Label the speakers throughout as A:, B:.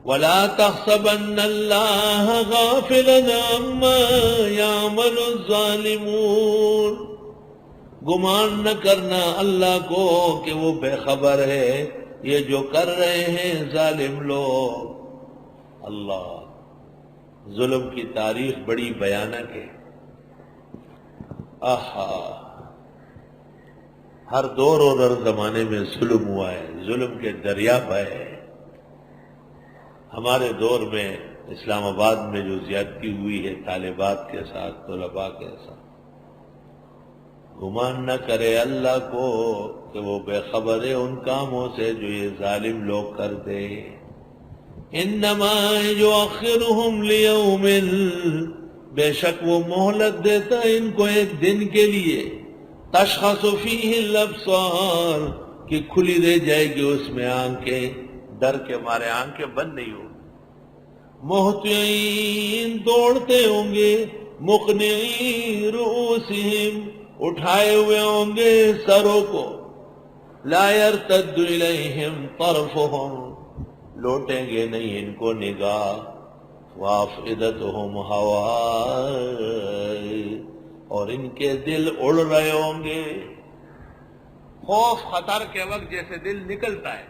A: وَلَا تَحْسَبَنَّ اللَّهَ غَافِلًا عَمَّا يَعْمَلُ الظَّالِمُونَ، گمان نہ کرنا اللہ کو کہ وہ بے خبر ہے یہ جو کر رہے ہیں ظالم لوگ۔ اللہ، ظلم کی تاریخ بڑی بھیانک ہے۔ آہا، ہر دور اور ہر زمانے میں ظلم ہوا ہے، ظلم کے دریا بہے۔ ہمارے دور میں اسلام آباد میں جو زیادتی ہوئی ہے طالبات کے ساتھ، طلباء کے ساتھ، گمان نہ کرے اللہ کو کہ وہ بے خبر ہے ان کاموں سے جو یہ ظالم لوگ کرتے۔ انما یؤخرہم لیوم، بے شک وہ مہلت دیتا ہے ان کو ایک دن کے لیے، تشخص فیہ الابصار، کہ کھلی رہ جائے گی اس میں آنکھیں، ڈر کے مارے آنکھیں بند نہیں ہوں، مہطعین دوڑتے ہوں گے، مقنعین رؤوسہم اٹھائے ہوئے ہوں گے سروں کو، لا یرتد الیہم طرفہم لوٹیں گے نہیں ان کو نگاہ، وافئدتہم ہواء اور ان کے دل اڑ رہے ہوں گے۔ خوف خطر کے وقت جیسے دل نکلتا ہے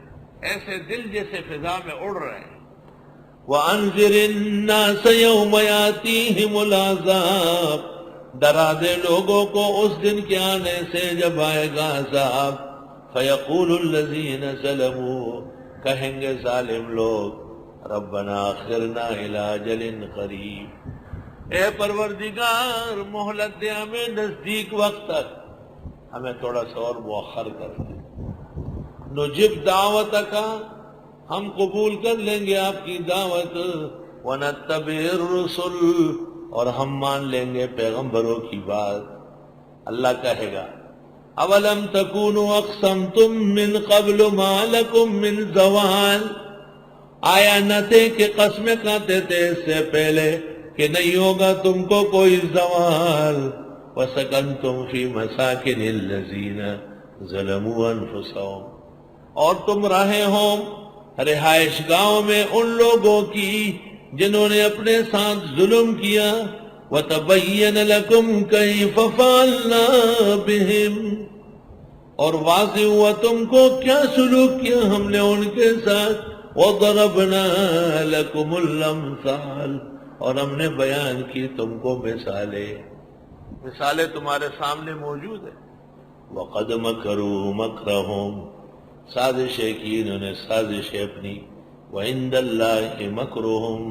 A: ایسے دل جیسے فضا میں اڑ رہے ہیں۔ وَأَنذِرِ النَّاسَ يَوْمَ يَأْتِيهِمُ الْعَذَابُ، ڈرا دے لوگوں کو اس دن کے آنے سے جب آئے گا عذاب۔ فَيَقُولُ الَّذِينَ ظَلَمُوا، کہیں گے ظالم لوگ، رَبَّنَا أَخِّرْنَا إِلَىٰ أَجَلٍ قَرِيبٍ، اے پروردگار مہلت دے ہمیں نزدیک وقت تک، ہمیں تھوڑا سا اور مؤخر کر دیں۔ نجب دعوتک، ہم قبول کر لیں گے آپ کی دعوت، ونتبع الرسل، اور ہم مان لیں گے پیغمبروں کی بات۔ اللہ کہے گا اولم تکونوا اقسمتم من قبل ما لکم من زوال، آیا نہ تھے کہ قسمیں کھاتے تھے اس سے پہلے کہ نہیں ہوگا تم کو کوئی زوال، وسکنتم فی مساکن الذین ظلموا انفسهم، اور تم رہے ہو رہائش گاہوں میں ان لوگوں کی جنہوں نے اپنے ساتھ ظلم کیا، وَتَبَيَّنَ لَكُمْ كَيْفَ فَعَلْنَا بِهِمْ، اور واضح ہوا تم کو کیا سلوک کیا ہم نے ان کے ساتھ، وَضَرَبْنَا لَكُمُ الْأَمْثَالَ، اور ہم نے بیان کی تم کو مثالیں تمہارے سامنے موجود ہیں۔ وَقَدْ مَكَرُوا مَكْرَهُمْ، سازشیں کی انہوں نے سازشیں اپنی، وَعِنْدَ اللَّهِ مَكْرُهُمْ،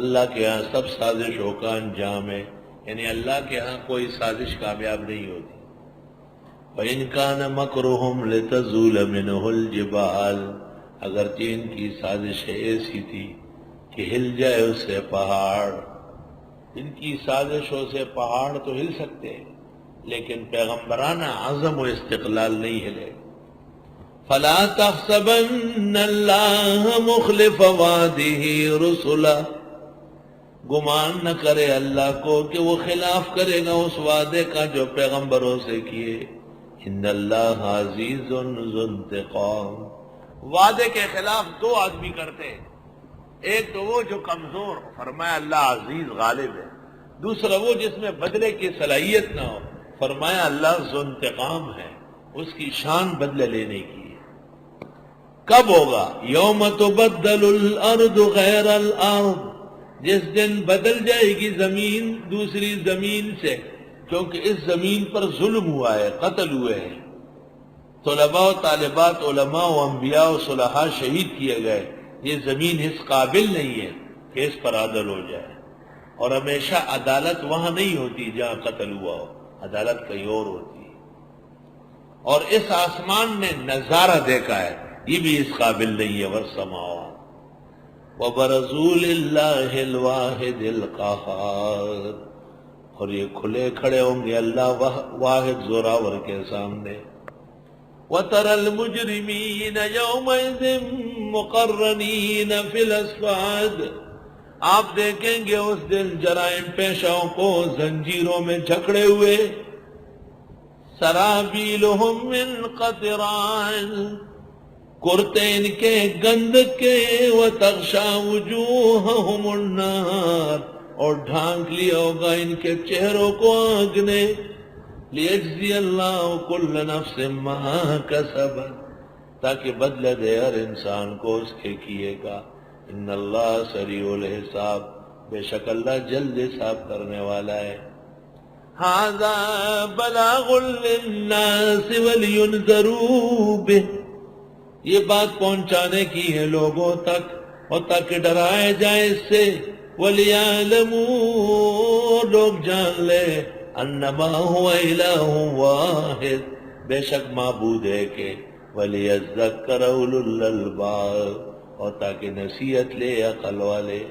A: اللہ کے ہاں سب سازشوں کا انجام ہے، یعنی اللہ کے ہاں کوئی سازش کامیاب نہیں ہوتی۔ وَإِنْ كَانَ مَكْرُهُمْ لِتَزُولَ مِنْهُ الْجِبَالُ، اگرچہ ان کی سازشیں ایسی تھی کہ ہل جائے اس سے پہاڑ، ان کی سازشوں سے پہاڑ تو ہل سکتے ہیں لیکن پیغمبرانہ عزم و استقلال نہیں ہلے۔ فَلَا تَحْسَبَنَّ اللَّهَ مُخْلِفَ وَعْدِهِ رُسُلَهُ، گمان نہ کرے اللہ کو کہ وہ خلاف کرے گا اس وعدے کا جو پیغمبروں سے کیے۔ ان اللہ عزیز ذو انتقام، وعدے کے خلاف دو آدمی کرتے ہیں، ایک تو وہ جو کمزور، فرمایا اللہ عزیز غالب ہے، دوسرا وہ جس میں بدلے کی صلاحیت نہ ہو، فرمایا اللہ ذو انتقام ہے، اس کی شان بدلے لینے کی۔ کب ہوگا؟ یوم تبدل الارض غیر الارض، جس دن بدل جائے گی زمین دوسری زمین سے، کیونکہ اس زمین پر ظلم ہوا ہے، قتل ہوئے ہیں، طلباء و طالبات، علماء و انبیاء و صلحاء شہید کیے گئے، یہ زمین اس قابل نہیں ہے کہ اس پر عدل ہو جائے، اور ہمیشہ عدالت وہاں نہیں ہوتی جہاں قتل ہوا ہو، عدالت کہیں اور ہوتی ہے، اور اس آسمان نے نظارہ دیکھا ہے، یہ بھی اس قابل نہیں ہے۔ والسماوات وَبَرَزُوا لِلَّهِ الْوَاحِدِ الْقَهَّارِ، اور یہ کھلے کھڑے ہوں گے اللہ واحد زوراور کے سامنے۔ وَتَرَى الْمُجْرِمِينَ يَوْمَئِذٍ مُقَرَّنِينَ فِي الْأَصْفَادِ، آپ دیکھیں گے اس دن جرائم پیشوں کو زنجیروں میں جھکڑے ہوئے، سَرَابِيلُهُم مِّن قَطِرَانٍ، کرتے ان کے گند کے، وتغشا وجوہہم النار، اور ڈھانک لیا ہوگا ان کے چہروں کو آگ نے، لیجزی اللہ کل نفس ما کسبت، تاکہ بدلہ دے ہر انسان کو اس کے کیے گا۔ ان اللہ سریع الحساب، بے شک اللہ جلد حساب کرنے والا ہے۔ ھذا بلاغ للناس ولینذروا بہ، یہ بات پہنچانے کی ہے لوگوں تک، اور تاکہ ڈرائے جائے اس سے، وَلِيَعْلَمُوا، لوگ جان لے، انما هو الہ واحد، بے شک معبود ہے کہ، وَلِيَذَّكَّرَ أُولُو الْأَلْبَابِ، اور تاکہ نصیحت لے عقل والے۔